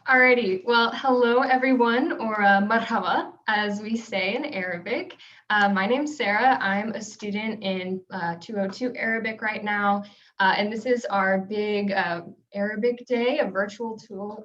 Alrighty, well, hello everyone, or marhaba, as we say in Arabic. My name's Sarah. I'm a student in 202 Arabic right now, and this is our big Arabic day, a virtual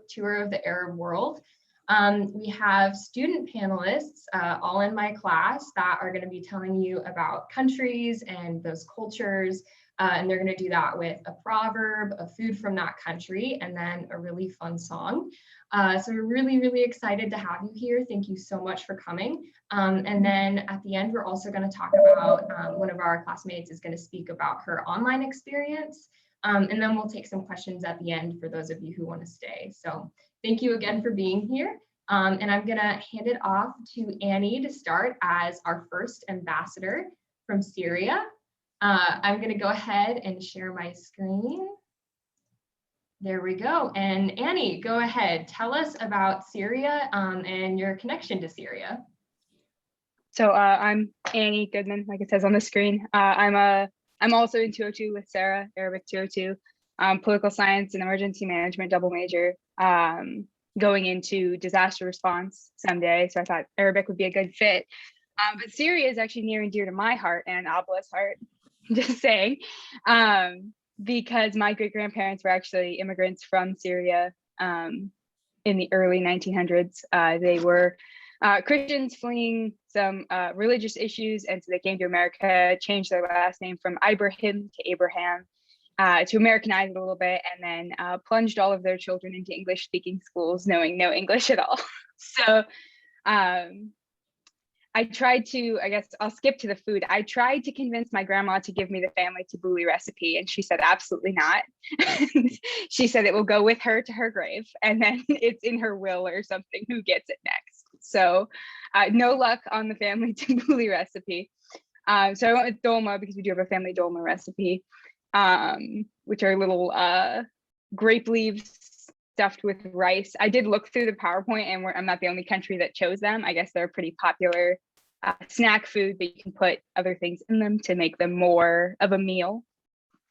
tour of the Arab world. We have student panelists all in my class that are going to be telling you about countries and those cultures. And they're going to do that with a proverb, a food from that country, and then a really fun song. So we're really excited to have you here. Thank you so much for coming. And then at the end, we're also going to talk about, one of our classmates is going to speak about her online experience. And then we'll take some questions at the end for those of you who want to stay. So thank you again for being here. And I'm going to hand it off to Annie to start as our first ambassador from Syria. I'm going to go ahead and share my screen. There we go. And Annie, go ahead. Tell us about Syria and your connection to Syria. So I'm Annie Goodman, like it says on the screen. I'm also in 202 with Sarah, Arabic 202, political science and emergency management double major, going into disaster response someday. So I thought Arabic would be a good fit. But Syria is actually near and dear to my heart and Abla's heart. Just saying, because my great-grandparents were actually immigrants from Syria in the early 1900s. They were Christians fleeing some religious issues, and so they came to America, changed their last name from Ibrahim to Abraham to Americanize it a little bit, and then plunged all of their children into English-speaking schools, knowing no English at all. So I tried to, I guess I'll skip to the food. I tried to convince my grandma to give me the family tabbouleh recipe, and she said, absolutely not. She said it will go with her to her grave, and then it's in her will or something who gets it next. So no luck on the family tabbouleh recipe. So I went with dolma because we do have a family dolma recipe, which are little grape leaves stuffed with rice. I did look through the PowerPoint, and I'm not the only country that chose them. I guess they're a pretty popular snack food, but you can put other things in them to make them more of a meal.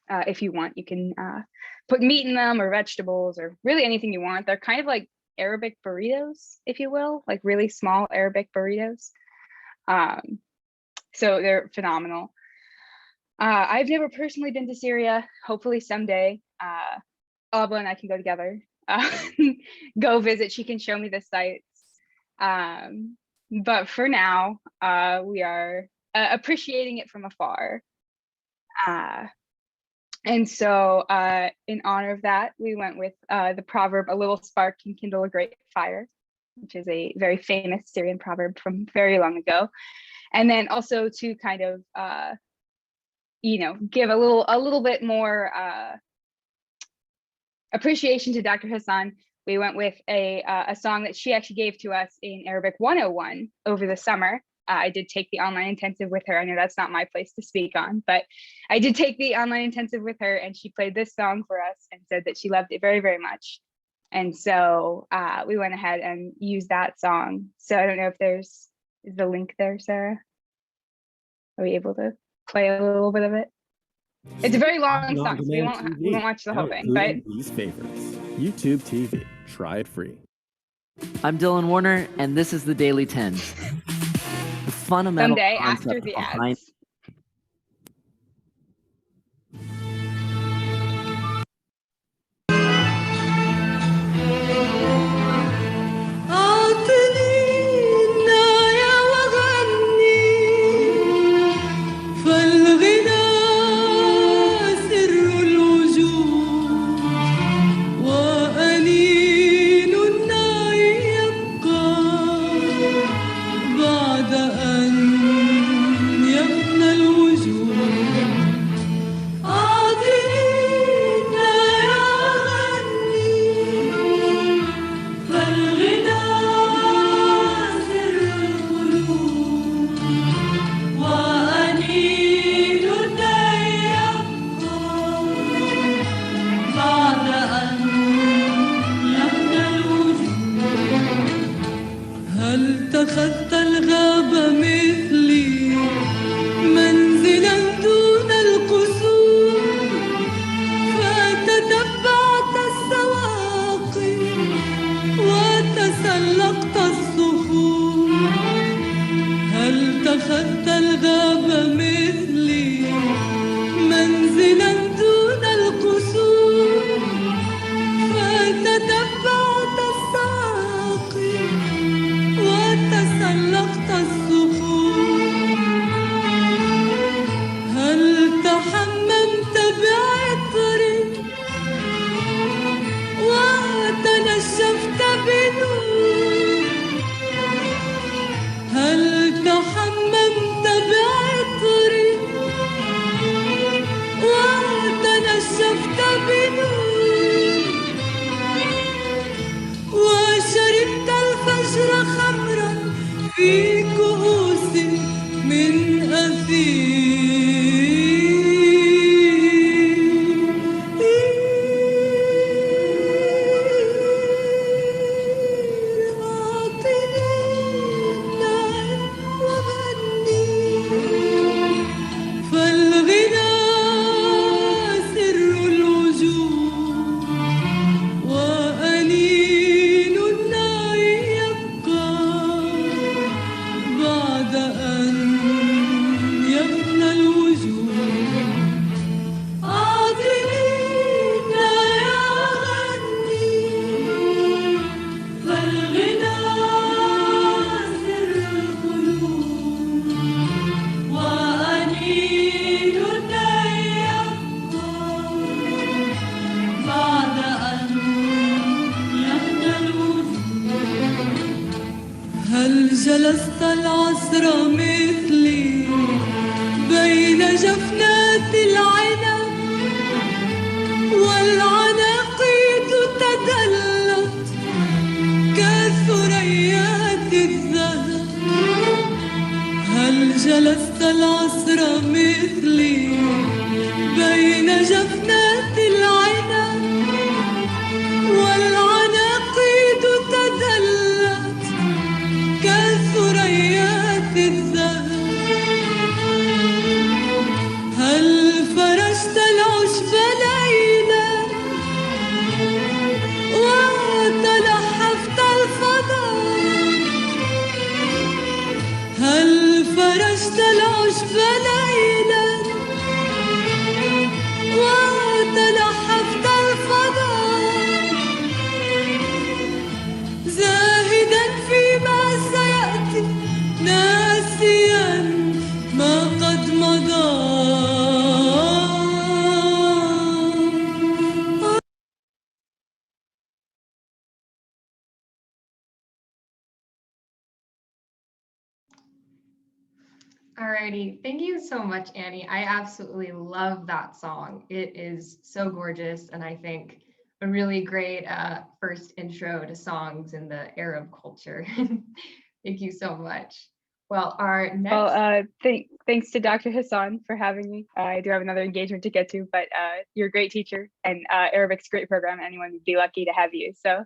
If you want, you can put meat in them or vegetables or really anything you want. They're kind of like Arabic burritos, if you will, like really small Arabic burritos. So they're phenomenal. I've never personally been to Syria. Hopefully someday, Abla and I can go together. Go visit. She can show me the sites. But for now, we are appreciating it from afar. And so in honor of that, we went with the proverb, a little spark can kindle a great fire, which is a very famous Syrian proverb from very long ago. And then also to kind of, give a little bit more appreciation to Dr. Hassan, we went with a song that she actually gave to us in Arabic 101 over the summer. I did take the online intensive with her. I know that's not my place to speak on, but I did take the online intensive with her, and she played this song for us and said that she loved it very much. And so we went ahead and used that song. So I don't know if is the link there, Sarah? Are we able to play a little bit of it? It's a very long song, so we won't watch the whole thing, but these favorites. YouTube TV. Try it free. I'm Dylan Warner, and this is the Daily 10. The fundamental someday concept after the behind ads. بعد أن بنور هل تحممت بعطري وتنشفت بنور وشربت الفجر خمرا في كؤوس من أثير أعطني النعم وغني فالغنى سر الوجود وأنين النار يبقى بعد أن يفنى الوجود أعطني النار وغني فالغنى سر القلوب وأنين النار يبقى بعد أن يفنى الوجود هل جلست العصر مثلي بين جفنات العنب والعناقيد تدلت كثريات الذهب هل جلست العصر مثلي بين جفنات العنب والعناقيد تدلت كثريات الذهب هل فرشت العشب ليلا وتلحفت الفضاء هل فرشت العشب ليلا وتلحفت الفضاء زاهدا فيما سيأتي ناسيا ما قد مضى Alrighty, thank you so much, Annie. I absolutely love that song. It is so gorgeous, and I think a really great first intro to songs in the Arab culture. Thank you so much. Well, our next. Well, thanks to Dr. Hassan for having me. I do have another engagement to get to, but you're a great teacher, and Arabic's a great program. Anyone would be lucky to have you. So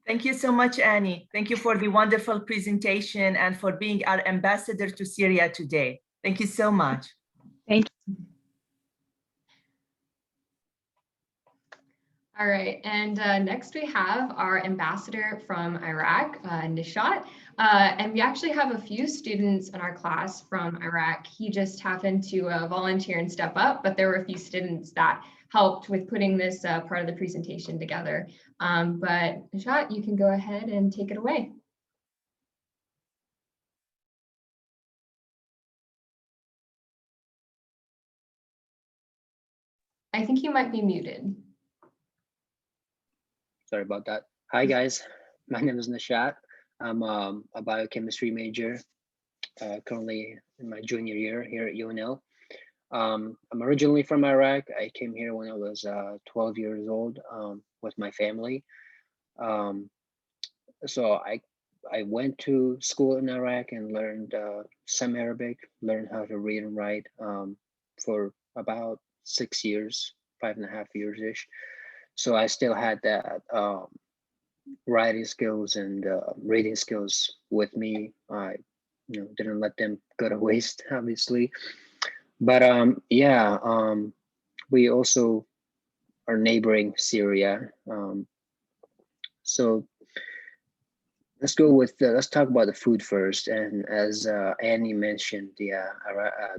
thank you so much, Annie. Thank you for the wonderful presentation and for being our ambassador to Syria today. Thank you so much. thank you. All right, and next we have our ambassador from Iraq, Nishat. And we actually have a few students in our class from Iraq. He just happened to volunteer and step up, but there were a few students that helped with putting this part of the presentation together. But Nishat, you can go ahead and take it away. I think you might be muted. Sorry about that. Hi guys, my name is Nishat. I'm a biochemistry major, currently in my junior year here at UNL. I'm originally from Iraq. I came here when I was 12 years old with my family. So I went to school in Iraq and learned some Arabic, learned how to read and write for about 6 years, 5.5 years-ish. So I still had that writing skills and reading skills with me. I didn't let them go to waste, obviously. But we also are neighboring Syria. So let's go with let's talk about the food first. And as Annie mentioned,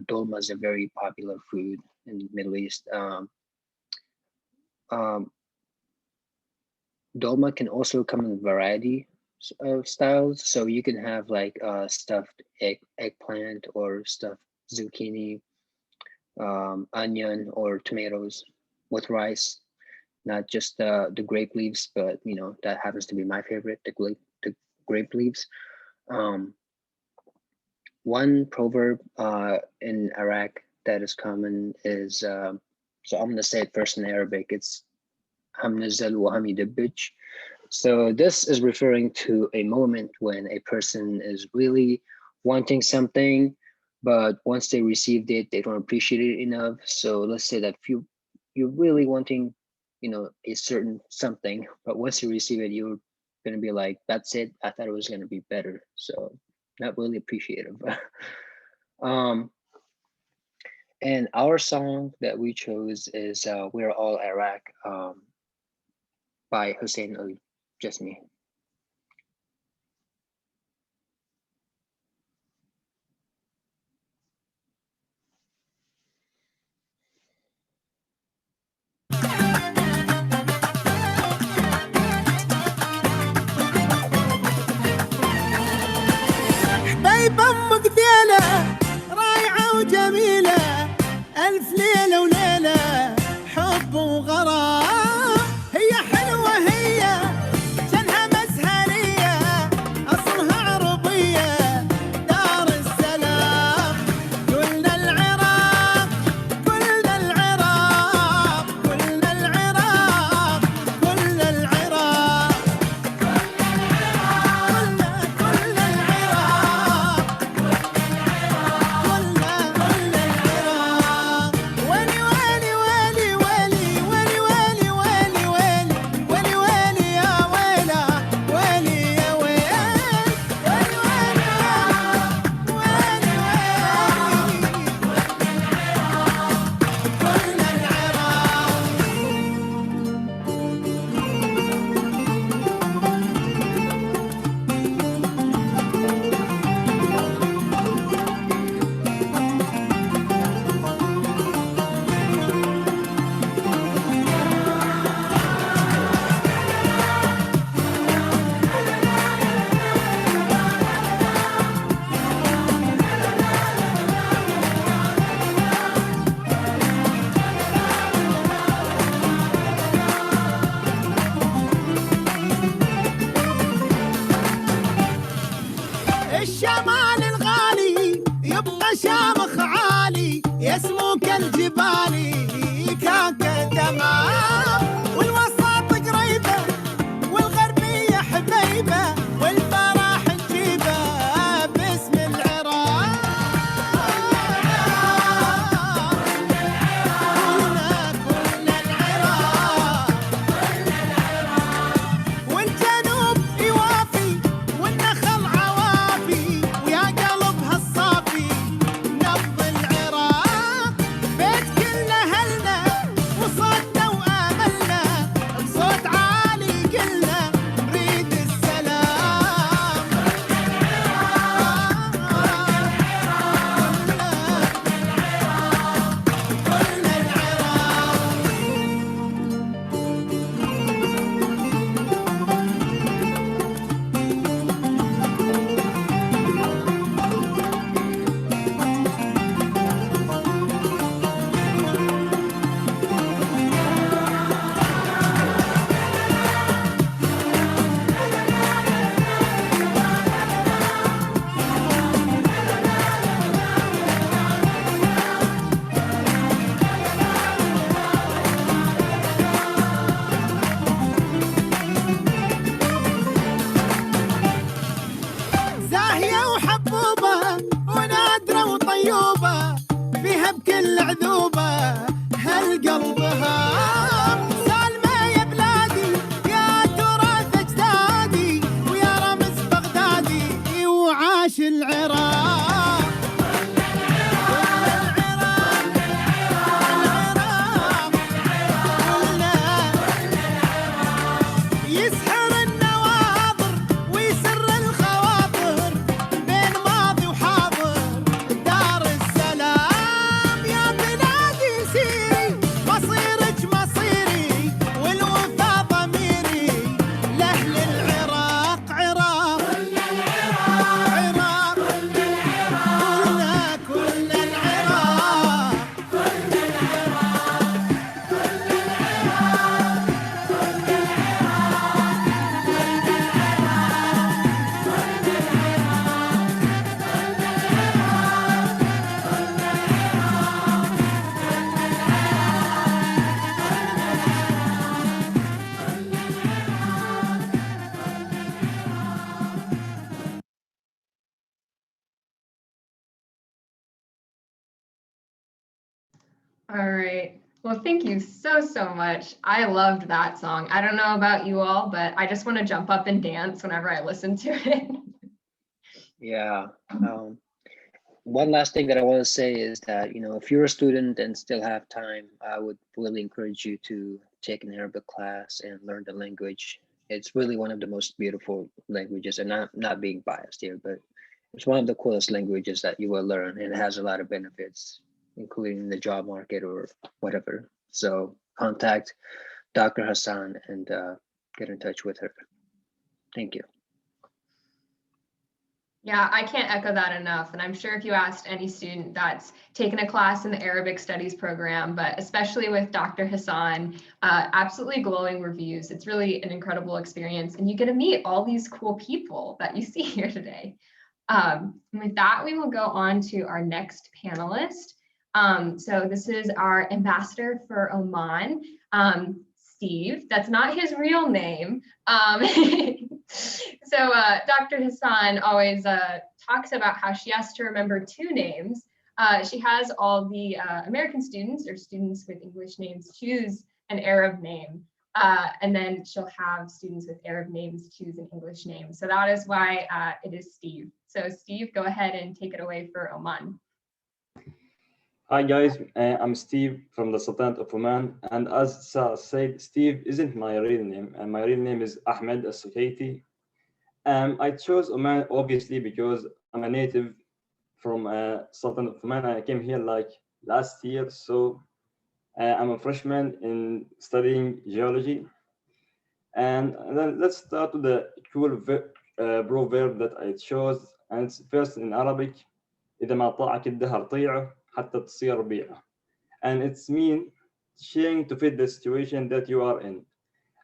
dolma is a very popular food in the Middle East. Dolma can also come in a variety of styles. So you can have like stuffed eggplant or stuffed zucchini, onion or tomatoes with rice. not just the grape leaves, but that happens to be my favorite, the grape leaves. One proverb in Iraq that is common is, so I'm gonna say it first in Arabic. It's ham nazal wa ham yudabbij. So this is referring to a moment when a person is really wanting something, but once they received it, they don't appreciate it enough. So let's say that if you're really wanting, a certain something, but once you receive it, you're gonna be like, that's it. I thought it was gonna be better. So not really appreciative. And our song that we chose is We're All Iraq by Hussein Ali. Just me. حبيب امك ديله رايعه وجميله الف ليله وليله حب وغرام هي حلوه هي جنها مزهريه اصلها عربيه دار السلام كلنا العراق كلنا العراق كلنا العراق كلنا العراق الشمال الغالي يبقى شامخ عالي يسمو كالجبال كاكا تمام والوسط قريبة والغربية حبيبة والفرح نجيبه باسم العراق كلنا العراق والجنوب يوافي والنخل عوافي ويا قلبها الصافي نبض العراق بيت كل اهلنا وصوتنا واملنا بصوت عالي قلنا نريد السلام كلنا العراق زاهية وحبوبة ونادرة وطيوبة فيها بكل عذوبة هالقلبها سالمة يا بلادي يا تراث أجدادي ويا رمز بغدادي وعاش العراق يسحر النواظر ويسر الخواطر بين ماضي وحاضر دار السلام يا بلادي سيري مصيرك مصيري والوفا ضميري لأهل العراق عراق عراق كلنا العراق All right. Well, thank you so much. I loved that song. I don't know about you all, but I just want to jump up and dance whenever I listen to it. Yeah. One last thing that I want to say is that, if you're a student and still have time, I would really encourage you to take an Arabic class and learn the language. It's really one of the most beautiful languages, and not being biased here, but it's one of the coolest languages that you will learn, and it has a lot of benefits, including the job market or whatever. So contact Dr. Hassan and get in touch with her. Thank you. Yeah, I can't echo that enough. And I'm sure if you asked any student that's taken a class in the Arabic studies program, but especially with Dr. Hassan, absolutely glowing reviews. It's really an incredible experience. And you get to meet all these cool people that you see here today. And with that, we will go on to our next panelist. So this is our ambassador for Oman, Steve. That's not his real name. So Dr. Hassan always talks about how she has to remember two names. She has all the American students or students with English names choose an Arab name. And then she'll have students with Arab names choose an English name. So that is why it is Steve. So Steve, go ahead and take it away for Oman. Hi guys, I'm Steve from the Sultanate of Oman, and as Sarah said, Steve isn't my real name, and my real name is Ahmed Al-Sukaiti. I chose Oman obviously because I'm a native from Sultanate of Oman. I came here like last year, so I'm a freshman in studying geology. And then let's start with the cool proverb that I chose, and it's first in Arabic. إذا ما طاعك الدهر طيعه حتى تصير ربيعه. And it's mean trying to fit the situation that you are in.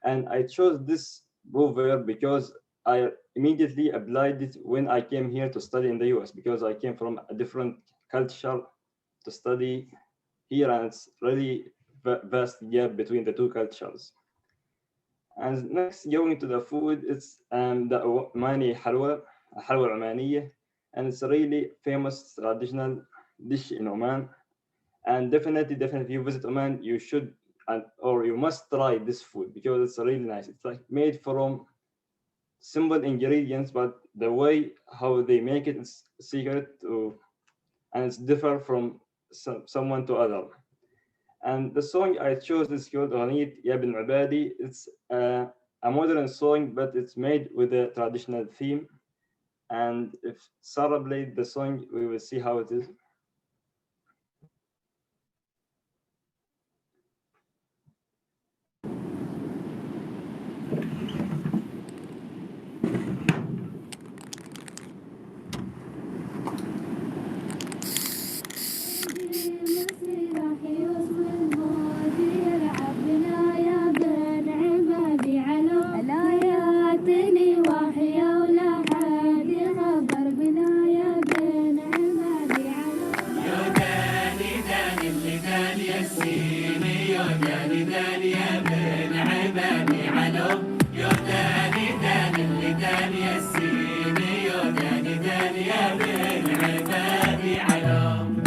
And I chose this proverb because I immediately applied it when I came here to study in the US, because I came from a different culture to study here, and it's really vast gap between the two cultures. And next, going to the food, it's the Omani halwa Omaniya, and it's a really famous traditional dish in Oman. And definitely, if you visit Oman, you should or you must try this food because it's really nice. It's like made from simple ingredients, but the way how they make it is secret and it's different from someone to other. And the song I chose is called Ghanit Ya Bin Abadi. It's a modern song, but it's made with a traditional theme. And if Sarah played the song, we will see how it is.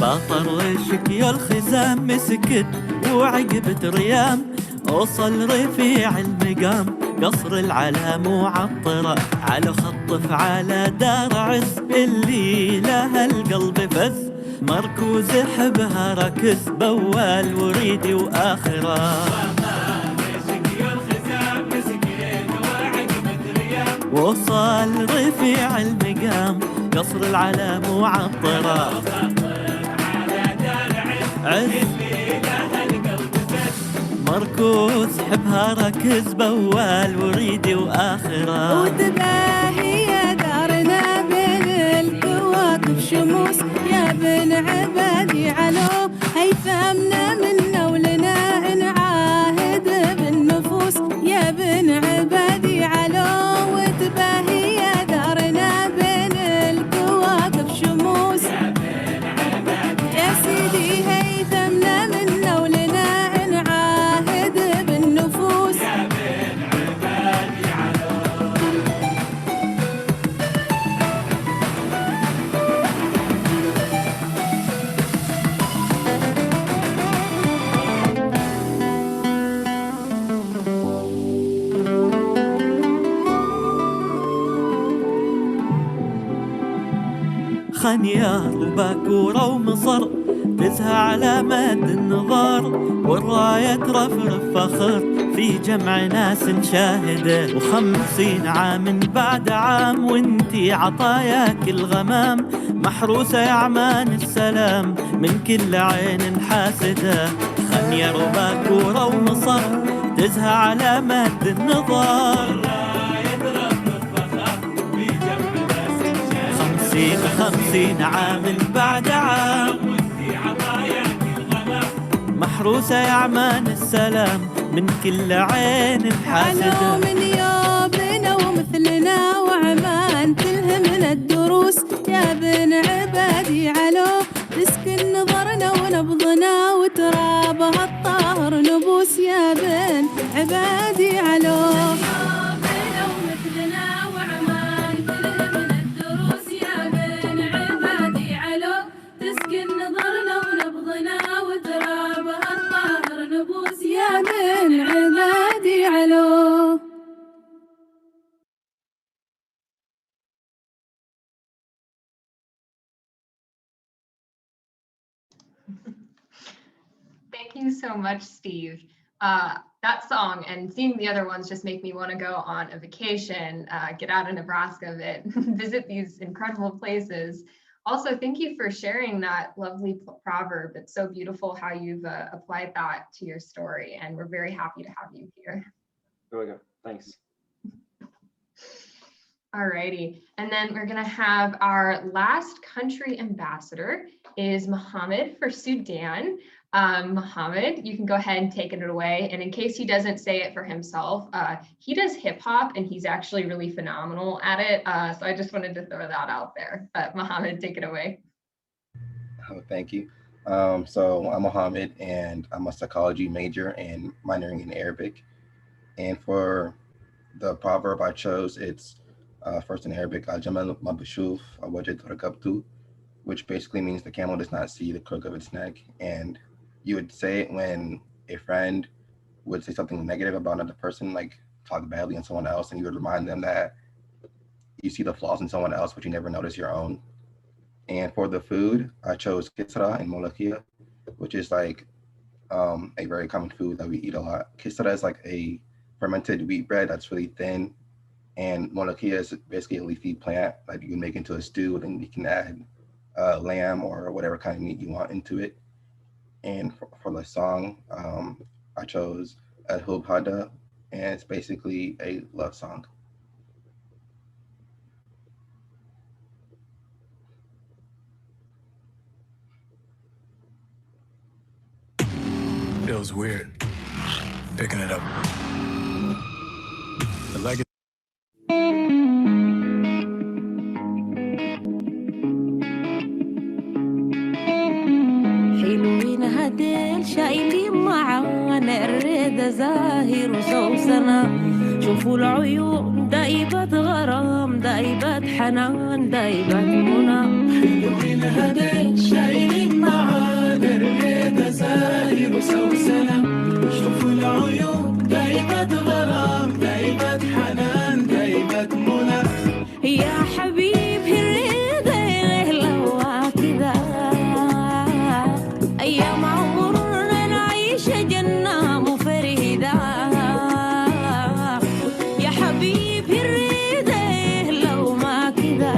باطر وشك يا الخزام مسكت وعقبت ريام وصل رفيع المقام قصر العلا معطرة على خطف على دار عز اللي لها القلب فز مركوز حبها ركز بوال وريدي وآخرة وصل رفيع المقام قصر العلا معطرة عز مركوز حبها ركز بوال وريدي وآخرة وتباهي يا دارنا بين الكواكب شموس يا بن عبادي علو هيثمنا منا ولنا نعاهد بالنفوس يا بن عبادي علو وتباهي يا دارنا بين الكواكب شموس يا سيدي هيثمنا منا ولنا نعاهد بالنفوس خنيار وباكورة ومصر تزهى على مد النظر، والراية ترفرف فخر في جمع ناس نشاهده. 50 عام بعد عام وانتي عطاياك الغمام، محروسة يا عمان السلام من كل عين حاسدة. خنيار وباكورة ومصر تزهى على مد النظر، 50 عام بعد عام محروسة يا عمان السلام من كل عين حاسدة. علو من يومنا ومثلنا وعمان تلهمنا الدروس يا بن عبادي. علو تسكن نظرنا ونبضنا وترابها الطاهر نبوس يا بن عبادي. علو يا بن عبادي. علو Thank you so much, Steve. That song and seeing the other ones just make me want to go on a vacation, get out of Nebraska a bit, visit these incredible places. Also, thank you for sharing that lovely proverb. It's so beautiful how you've applied that to your story, and we're very happy to have you here. There we go. Thanks. Alrighty, and then we're gonna have our last country ambassador is Mohammed for Sudan. Mohammed, you can go ahead and take it away. And in case he doesn't say it for himself, he does hip hop and he's actually really phenomenal at it. So I just wanted to throw that out there. But Mohammed, take it away. Oh, thank you. So I'm Mohammed and I'm a psychology major and minoring in Arabic. And for the proverb I chose, it's first in Arabic, Al-Jamal ma bishuf wajad rakabtu, which basically means the camel does not see the crook of its neck. And you would say it when a friend would say something negative about another person, like talk badly on someone else, and you would remind them that you see the flaws in someone else, but you never notice your own. And for the food, I chose kisra and molokhia, which is like a very common food that we eat a lot. Kisra is like a fermented wheat bread that's really thin, and molokhia is basically a leafy plant that you can make into a stew, and you can add lamb or whatever kind of meat you want into it. And for the song, I chose Al Hub Hada, and it's basically a love song. Feels weird picking it up. The leg. حلوين هديل شايلين معانا الريدة زاهر وسوسنة. شوفوا العيون دايبة غرام دايبة حنان دايبة منى. حلوين هديل شايلين معانا الريدة زاهر وسوسنة. شوفوا العيون دايبة غرام دايبة حنان دايبة منى. يا حبيبي الريدة لو كذا أيام عمرنا نعيش جنة مفردة. يا حبيبي الريدة لو ما كذا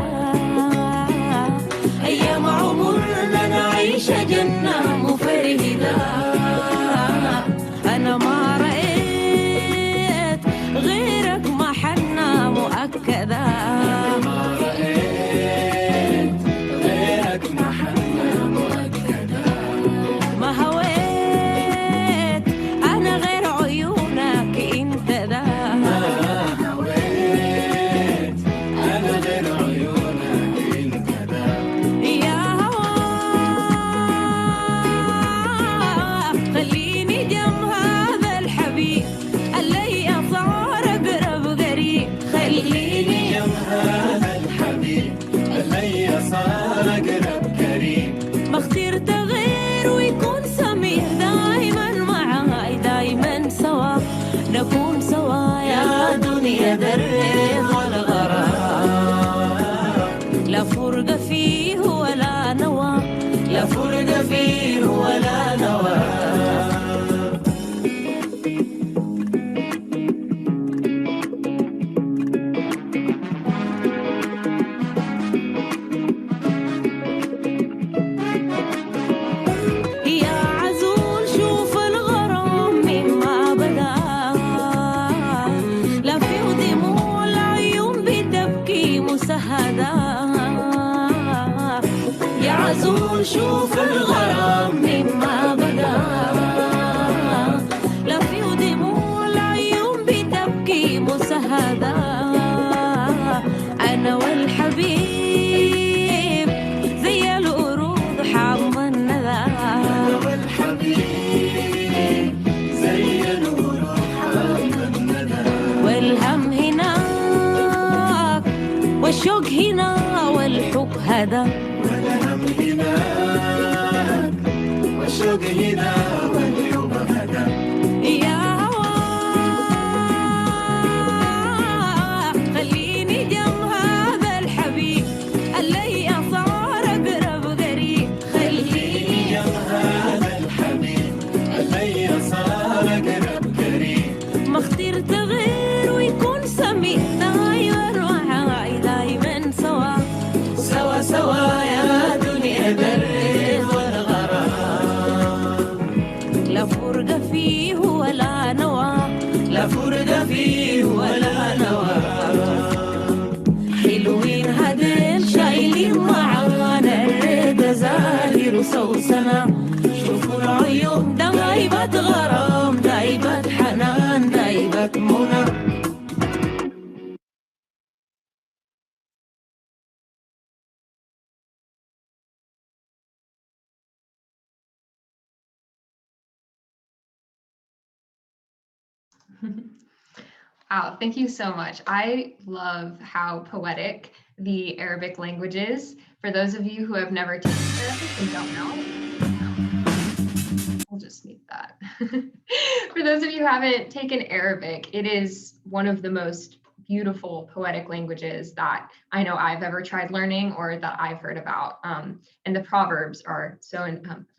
أيام عمرنا نعيش جنة مفردة. أنا ما رأيت غيرك ما وشوف الغرام مما بدا لا في دموع العيون بتبكي مسهدا أنا والحبيب زي الورود حام الندى أنا والحبيب زي الورود حام الندى والهم هناك والشوق هنا والحب هذا والهم هناك والشوق هنا والحب هذا يا هوا خليني جنب هذا الحبيب اللي صار أقرب قريب خليني جنب هذا الحبيب اللي صار أقرب قريب ما اخترت غير ويكون سميع دايما سوا سوا سوا يا دنيا درب والغرام لا فرقة فيه ولا نوى لا فرقة فيه ولا نوى حلوين هدل شايلين معانا الرضا زاهر وسوسنة شوفوا العيون دايبة غرام دايبة حنان دايبة منى Wow, thank you so much. I love how poetic the Arabic language is. For those of you who have never taken Arabic and don't know, we'll just need that. For those of you who haven't taken Arabic, it is one of the most beautiful poetic languages that I know I've ever tried learning or that I've heard about. And the proverbs are so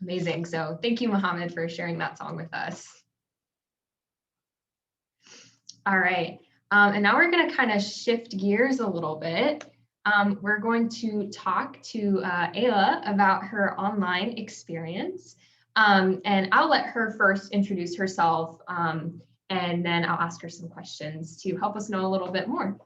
amazing. So thank you, Mohammed, for sharing that song with us. All right, and now we're going to kind of shift gears a little bit. We're going to talk to Ayla about her online experience. And I'll let her first introduce herself, and then I'll ask her some questions to help us know a little bit more.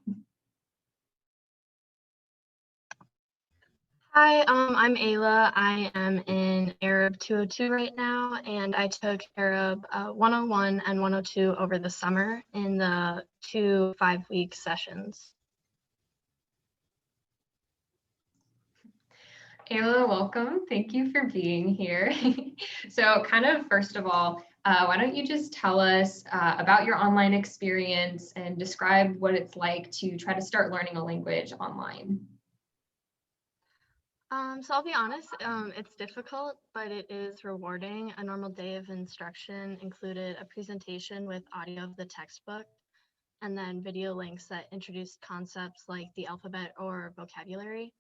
Hi, I'm Ayla. I am in Arab 202 right now, and I took Arab 101 and 102 over the summer in the 2 5-week sessions. Ayla, welcome. Thank you for being here. So kind of first of all, why don't you just tell us about your online experience and describe what it's like to try to start learning a language online. So I'll be honest, it's difficult, but it is rewarding. A normal day of instruction included a presentation with audio of the textbook and then video links that introduced concepts like the alphabet or vocabulary.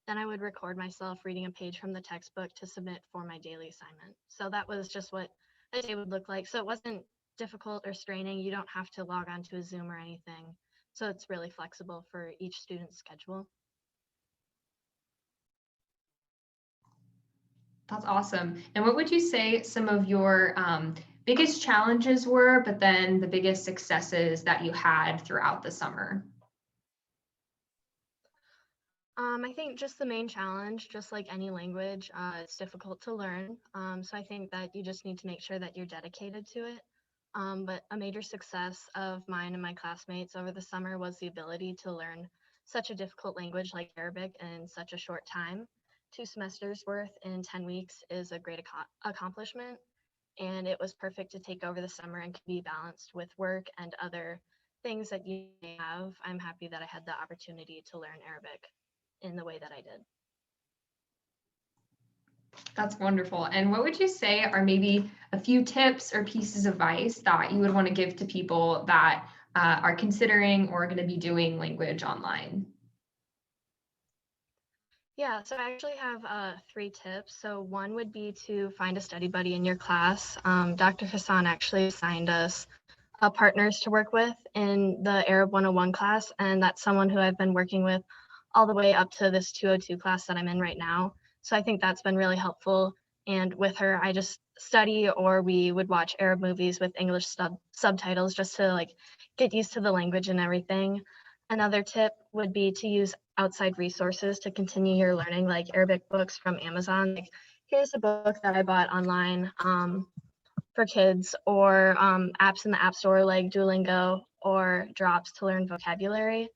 Then I would record myself reading a page from the textbook to submit for my daily assignment. So that was just what a day would look like. So it wasn't difficult or straining. You don't have to log on to a Zoom or anything. So it's really flexible for each student's schedule. That's awesome. And what would you say some of your biggest challenges were, but then the biggest successes that you had throughout the summer? I think just the main challenge, just like any language, it's difficult to learn. So I think that you just need to make sure that you're dedicated to it. But a major success of mine and my classmates over the summer was the ability to learn such a difficult language like Arabic in such a short time. 2 semesters worth in 10 weeks is a great accomplishment, and it was perfect to take over the summer and can be balanced with work and other things that you may have. I'm happy that I had the opportunity to learn Arabic in the way that I did. That's wonderful. And what would you say are maybe a few tips or pieces of advice that you would want to give to people that are considering or going to be doing language online? Yeah, so I actually have 3 tips. So one would be to find a study buddy in your class. Dr. Hassan actually assigned us partners to work with in the Arab 101 class, and that's someone who I've been working with all the way up to this 202 class that I'm in right now. So I think that's been really helpful. And with her, I just study, or we would watch Arab movies with English subtitles just to like get used to the language and everything. Another tip would be to use outside resources to continue your learning, like Arabic books from Amazon. Like, here's a book that I bought online for kids, or apps in the App Store like Duolingo or Drops to learn vocabulary.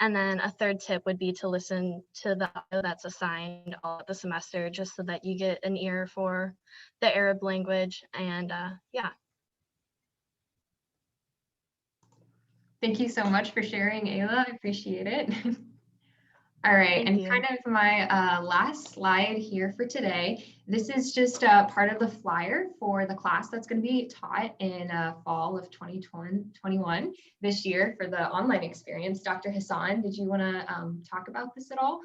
And then a third tip would be to listen to the audio that's assigned all the semester, just so that you get an ear for the Arab language. And yeah. Thank you so much for sharing, Ayla. I appreciate it. All right, and kind of my last slide here for today. This is just part of the flyer for the class that's going to be taught in fall of 2021 this year for the online experience. Dr. Hassan, did you want to talk about this at all?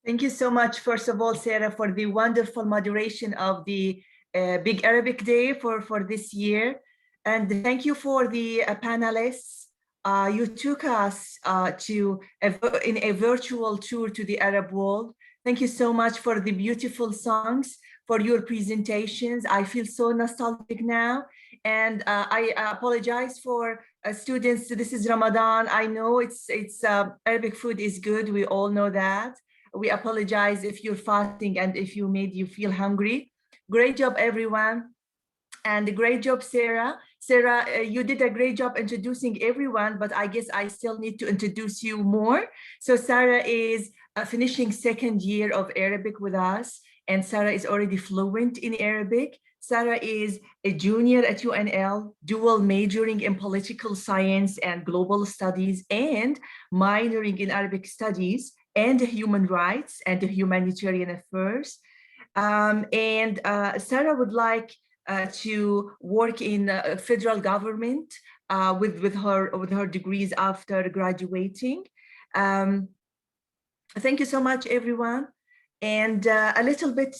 Thank you so much, first of all, Sarah, for the wonderful moderation of the Big Arabic Day for this year. And thank you for the panelists. You took us in a virtual tour to the Arab world. Thank you so much for the beautiful songs, for your presentations. I feel so nostalgic now. And I apologize for students. This is Ramadan. I know it's Arabic food is good. We all know that. We apologize if you're fasting and if you made you feel hungry. Great job, everyone. And great job, Sarah. Sarah, you did a great job introducing everyone, but I guess I still need to introduce you more. So Sarah is finishing second year of Arabic with us, and Sarah is already fluent in Arabic. Sarah is a junior at UNL, dual majoring in political science and global studies, and minoring in Arabic studies and human rights and humanitarian affairs. And Sarah would like to work in federal government with her degrees after graduating. Thank you so much, everyone. And a little bit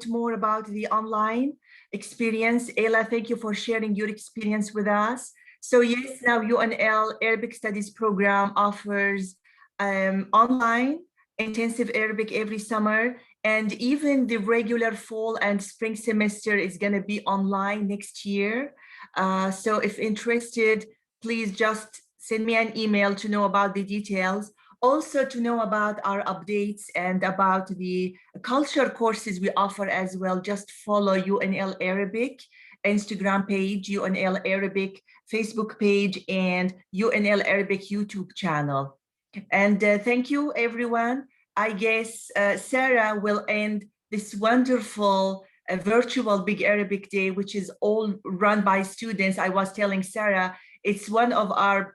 more about the online experience. Ayla, thank you for sharing your experience with us. So yes, now UNL Arabic Studies program offers online intensive Arabic every summer. And even the regular fall and spring semester is going to be online next year. So if interested, please just send me an email to know about the details. Also to know about our updates and about the culture courses we offer as well, just follow UNL Arabic Instagram page, UNL Arabic Facebook page, and UNL Arabic YouTube channel. And thank you, everyone. I guess Sarah will end this wonderful virtual Big Arabic Day, which is all run by students. I was telling Sarah, it's one of our,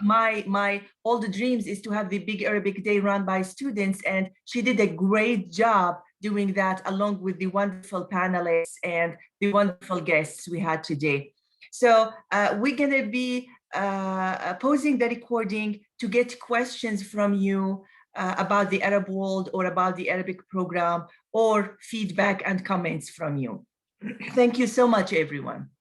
my all the dreams is to have the Big Arabic Day run by students. And she did a great job doing that along with the wonderful panelists and the wonderful guests we had today. So we're gonna be pausing the recording to get questions from you about the Arab world or about the Arabic program, or feedback and comments from you. Thank you so much, everyone.